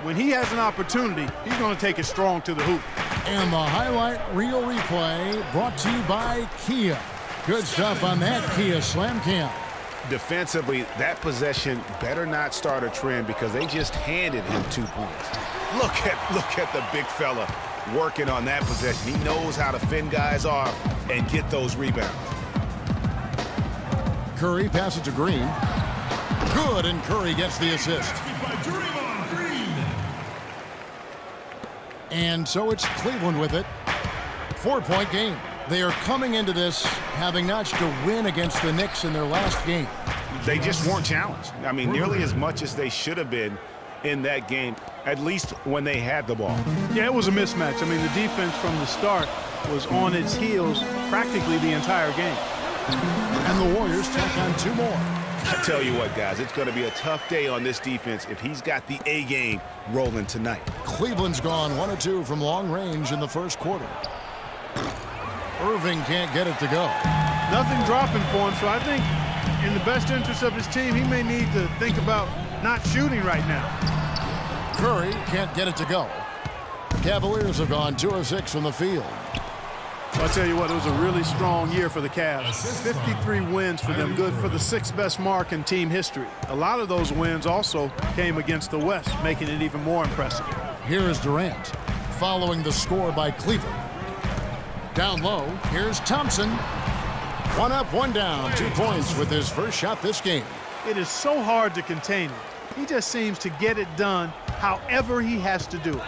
when he has an opportunity, he's going to take it strong to the hoop. And the highlight reel replay brought to you by Kia. Good stuff on that Kia Slam Cam. Defensively, that possession better not start a trend because they just handed him 2 points. Look at the big fella working on that possession. He knows how to fend guys off and get those rebounds. Curry passes to Green. Good, and Curry gets the assist. And so it's Cleveland with it. 4-point game. They are coming into this having notched a win against the Knicks in their last game. They just weren't challenged. I mean, nearly as much as they should have been in that game, at least when they had the ball. Yeah, it was a mismatch. I mean, the defense from the start was on its heels practically the entire game. And the Warriors tack on 2 more. I tell you what, guys, it's going to be a tough day on this defense if he's got the A game rolling tonight. Cleveland's gone 1 of 2 from long range in the first quarter. Irving can't get it to go. Nothing dropping for him, so I think in the best interest of his team, he may need to think about not shooting right now. Curry can't get it to go. Cavaliers have gone 2 of 6 from the field. Well, I'll tell you what, it was a really strong year for the Cavs. 53 wins for them, good for the 6th best mark in team history. A lot of those wins also came against the West, making it even more impressive. Here is Durant, following the score by Cleveland. Down low, here's Thompson. 1 up, 1 down, 2 points with his first shot this game. It is so hard to contain him. He just seems to get it done however he has to do it.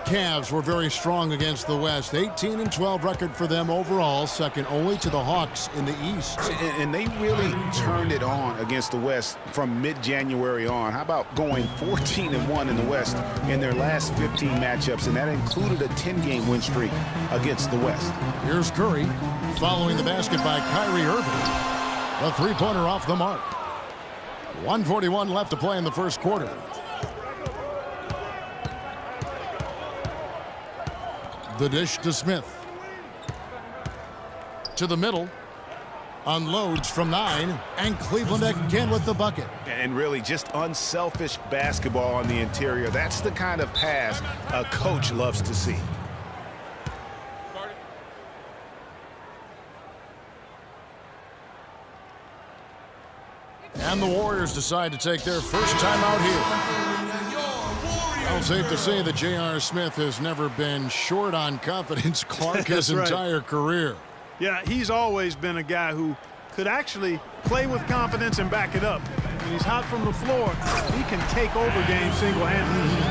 Cavs were very strong against the West. 18-12 record for them overall, second only to the Hawks in the East. And they really turned it on against the West from mid-January on. How about going 14-1 in the West in their last 15 matchups, and that included a 10-game win streak against the West. Here's Curry, following the basket by Kyrie Irving. A three-pointer off the mark. 1:41 left to play in the first quarter. The dish to Smith. To the middle. Unloads from 9. And Cleveland again with the bucket. And really just unselfish basketball on the interior. That's the kind of pass a coach loves to see. And the Warriors decide to take their first time out here. Well, safe to say that J.R. Smith has never been short on confidence, Clark, his entire career. Yeah, he's always been a guy who could actually play with confidence and back it up. When he's hot from the floor, he can take over games single-handedly.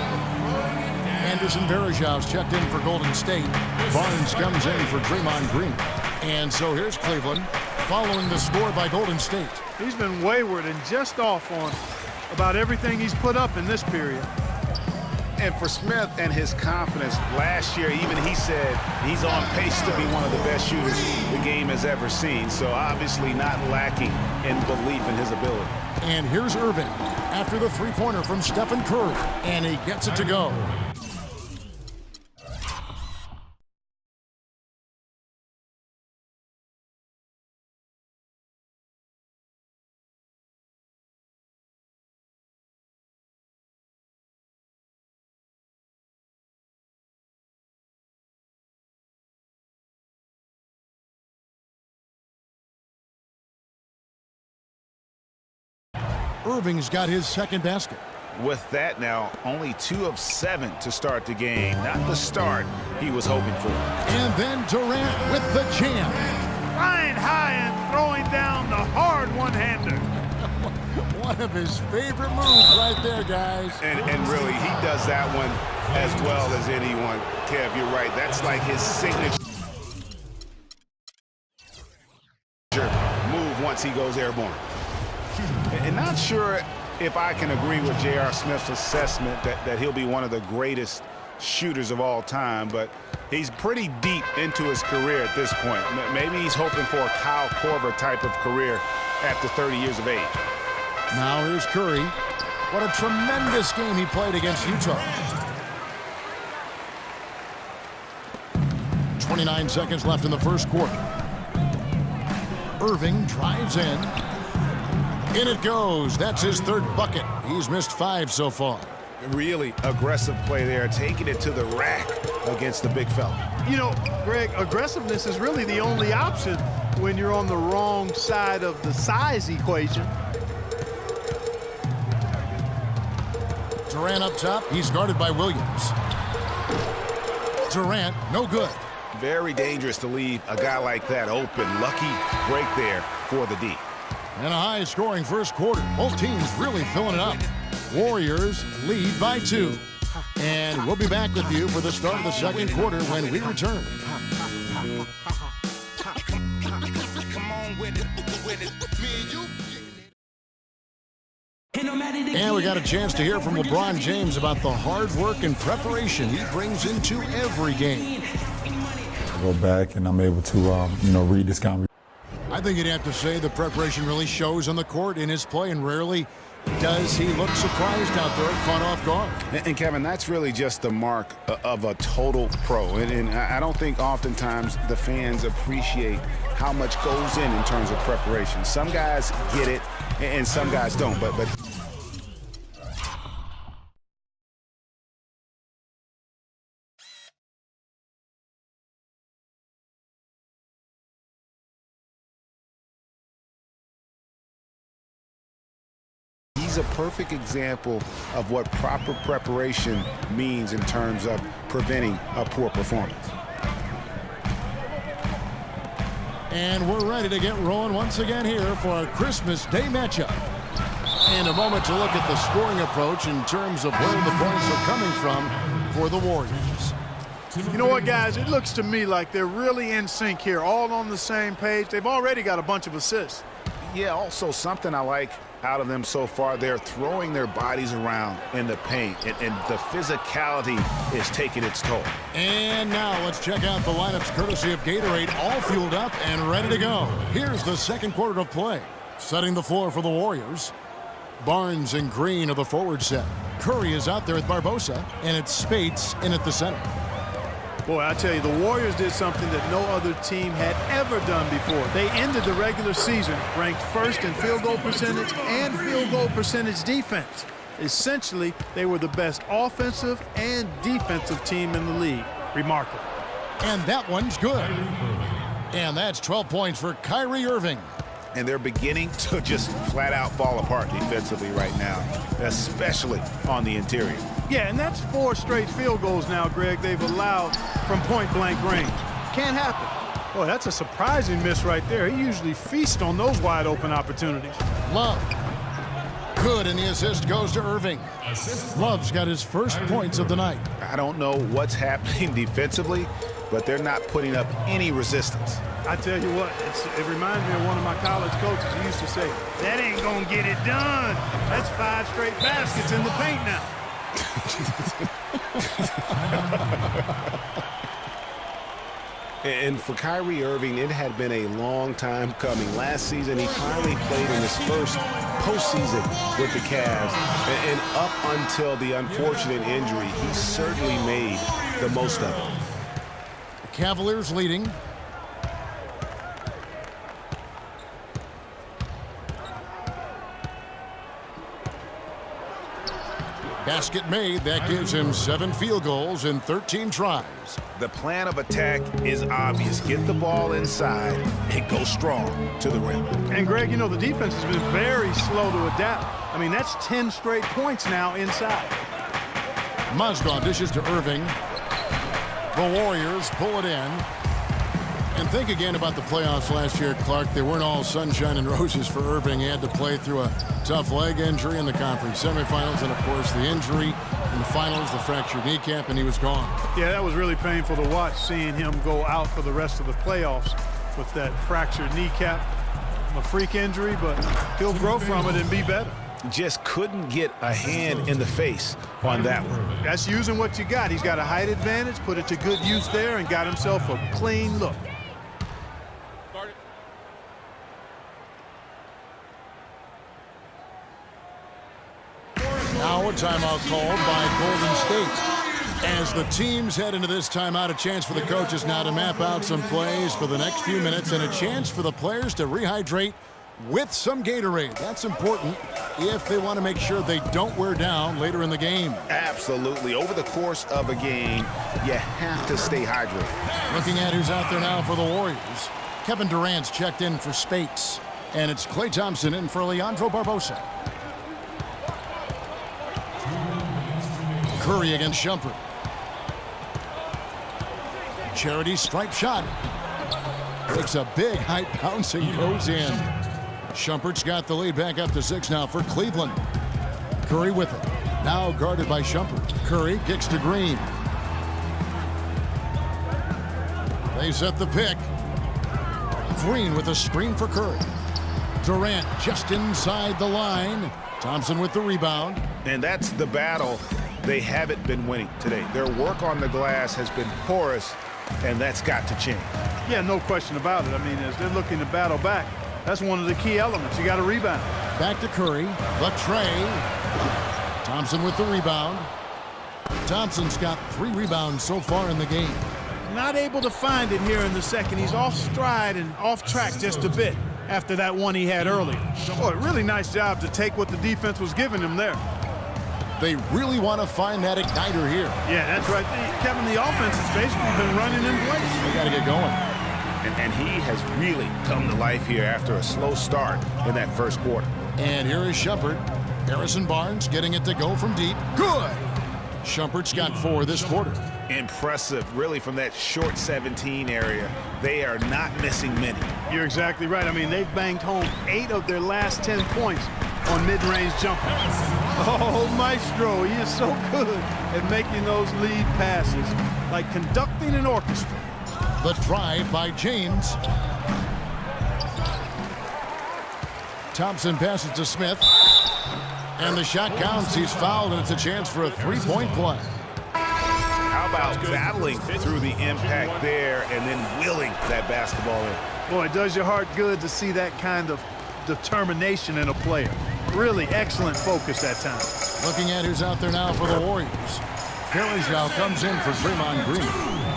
Anderson Varejão's checked in for Golden State. Barnes comes in for Draymond Green. And so here's Cleveland, following the score by Golden State. He's been wayward and just off on about everything he's put up in this period. And for Smith and his confidence, last year even he said he's on pace to be one of the best shooters the game has ever seen. So obviously not lacking in belief in his ability. And here's Irving after the three-pointer from Stephen Curry. And he gets it to go. Irving's got his second basket. With that now, only 2 of 7 to start the game. Not the start he was hoping for. And then Durant with the jam. Flying high and throwing down the hard one-hander. One of his favorite moves right there, guys. And really, he does that one as well as anyone. Kev, you're right. That's like his signature move once he goes airborne. And not sure if I can agree with J.R. Smith's assessment that he'll be one of the greatest shooters of all time, but he's pretty deep into his career at this point. Maybe he's hoping for a Kyle Korver type of career after 30 years of age. Now here's Curry. What a tremendous game he played against Utah. 29 seconds left in the first quarter. Irving drives in. In it goes. That's his third bucket. He's missed 5 so far. Really aggressive play there, taking it to the rack against the big fella. You know, Greg, aggressiveness is really the only option when you're on the wrong side of the size equation. Durant up top. He's guarded by Williams. Durant, no good. Very dangerous to leave a guy like that open. Lucky break there for the D. And a high-scoring first quarter. Both teams really filling it up. Warriors lead by 2. And we'll be back with you for the start of the second quarter when we return. And we got a chance to hear from LeBron James about the hard work and preparation he brings into every game. I go back and I'm able to, read this conversation. I think you'd have to say the preparation really shows on the court in his play, and rarely does he look surprised out there, caught off guard. And Kevin, that's really just the mark of a total pro. And I don't think oftentimes the fans appreciate how much goes in terms of preparation. Some guys get it, and some guys don't. But he's a perfect example of what proper preparation means in terms of preventing a poor performance. And we're ready to get rolling once again here for our Christmas Day matchup. And a moment to look at the scoring approach in terms of where the points are coming from for the Warriors. You know what, guys? It looks to me like they're really in sync here, all on the same page. They've already got a bunch of assists. Yeah, also something I like out of them so far, they're throwing their bodies around in the paint, and the physicality is taking its toll. And now let's check out the lineups courtesy of Gatorade, all fueled up and ready to go. Here's the second quarter of play. Setting the floor for the Warriors. Barnes and Green are the forward set. Curry is out there with Barbosa, and it's Spates in at the center. Boy, I tell you, the Warriors did something that no other team had ever done before. They ended the regular season ranked first in field goal percentage and field goal percentage defense. Essentially, they were the best offensive and defensive team in the league. Remarkable. And that one's good. And that's 12 points for Kyrie Irving. And they're beginning to just flat out fall apart defensively right now, especially on the interior. Yeah, and that's 4 straight field goals now, Greg, they've allowed from point-blank range. Can't happen. Boy, that's a surprising miss right there. He usually feasts on those wide-open opportunities. Love. Good, and the assist goes to Irving. Love's got his first points of the night. I don't know what's happening defensively, but they're not putting up any resistance. I tell you what, it reminds me of one of my college coaches who used to say, that ain't gonna get it done. That's 5 straight baskets in the paint now. And for Kyrie Irving, it had been a long time coming. Last season, he finally played in his first postseason with the Cavs. And up until the unfortunate injury, he certainly made the most of it. The Cavaliers leading. Basket made. That gives him 7 field goals in 13 tries. The plan of attack is obvious. Get the ball inside and go strong to the rim. And, Greg, you know, the defense has been very slow to adapt. I mean, that's 10 straight points now inside. Mozgov dishes to Irving. The Warriors pull it in. And think again about the playoffs last year, Clark. They weren't all sunshine and roses for Irving. He had to play through a tough leg injury in the conference semifinals, and, of course, the injury in the finals, the fractured kneecap, and he was gone. Yeah, that was really painful to watch, seeing him go out for the rest of the playoffs with that fractured kneecap. A freak injury, but he'll grow from it and be better. Just couldn't get a hand in the face on that one. That's using what you got. He's got a height advantage, put it to good use there, and got himself a clean look. Now a timeout called by Golden State. As the teams head into this timeout, a chance for the coaches now to map out some plays for the next few minutes and a chance for the players to rehydrate with some Gatorade. That's important if they want to make sure they don't wear down later in the game. Absolutely. Over the course of a game, you have to stay hydrated. Looking at who's out there now for the Warriors. Kevin Durant's checked in for Spates. And it's Klay Thompson in for Leandro Barbosa. Curry against Shumpert. Charity stripe shot. Takes a big height bounce and goes in. Shumpert's got the lead back up to 6 now for Cleveland. Curry with it. Now guarded by Shumpert. Curry kicks to Green. They set the pick. Green with a screen for Curry. Durant just inside the line. Thompson with the rebound. And that's the battle they haven't been winning today. Their work on the glass has been porous, and that's got to change. Yeah, no question about it. I mean, as they're looking to battle back, that's one of the key elements. You got to rebound. Back to Curry. The tray. Thompson with the rebound. Thompson's got 3 rebounds so far in the game. Not able to find it here in the second. He's off stride and off track just a bit after that one he had earlier. Boy, really nice job to take what the defense was giving him there. They really want to find that igniter here. Yeah, that's right. Kevin, the offense has basically been running in place. They got to get going. And he has really come to life here after a slow start in that first quarter. And here is Shumpert. Harrison Barnes getting it to go from deep. Good! Shumpert's got 4 this quarter. Impressive, really, from that short 17 area. They are not missing many. You're exactly right. I mean, they've banged home 8 of their last 10 points on mid-range jumpers. Oh, Maestro, he is so good at making those lead passes, like conducting an orchestra. The drive by James. Thompson passes to Smith. And the shot counts. He's fouled, and it's a chance for a 3-point play. How about battling through the impact there and then willing that basketball in? Boy, it does your heart good to see that kind of determination in a player. Really excellent focus that time. Looking at who's out there now for the Warriors. Farajao comes in for Draymond Green.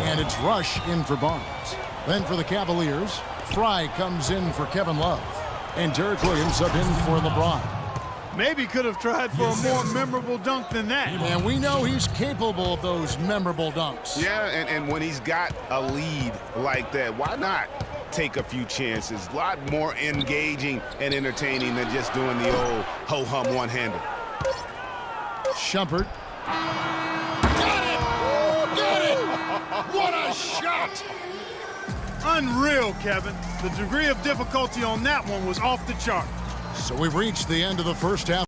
And it's Rush in for Barnes. Then for the Cavaliers, Fry comes in for Kevin Love. And Derek Williams subbed in for LeBron. Maybe could have tried for a more memorable dunk than that. And we know he's capable of those memorable dunks. Yeah, and when he's got a lead like that, why not take a few chances? A lot more engaging and entertaining than just doing the old ho-hum one-hander. Shumpert. Got it! Got it! What a shot! Unreal, Kevin. The degree of difficulty on that one was off the chart. So we've reached the end of the first half.